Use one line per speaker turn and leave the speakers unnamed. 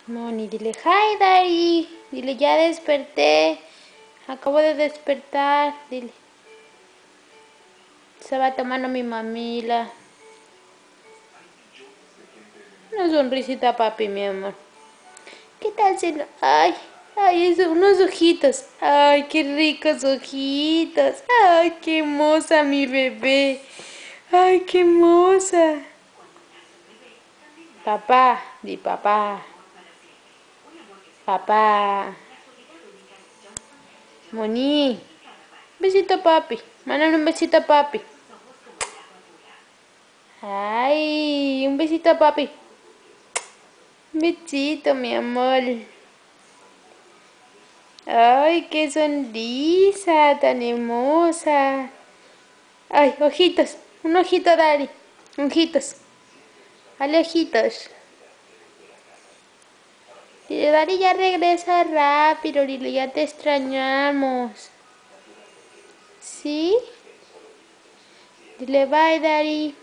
Moni, dile, hi, Daddy. Dile, ya desperté. Acabo de despertar. Dile. Se va tomando mi mamila. Una sonrisita, papi, mi amor. ¿Qué tal, cielo? Ay, ay, eso, unos ojitos. Ay, qué ricos ojitos. Ay, qué hermosa mi bebé. Ay, qué hermosa. Papá, di papá. Papá. Moni. Besito, papi. Mándale un besito, papi. Ay, un besito, papi. Un besito, mi amor. Ay, qué sonrisa tan hermosa. Ay, ojitos. Un ojito, Dari. Ojitos. Dale ojitos. Dile, Dari, ya regresa rápido. Dile, ya te extrañamos. ¿Sí? Dile, bye, Dari.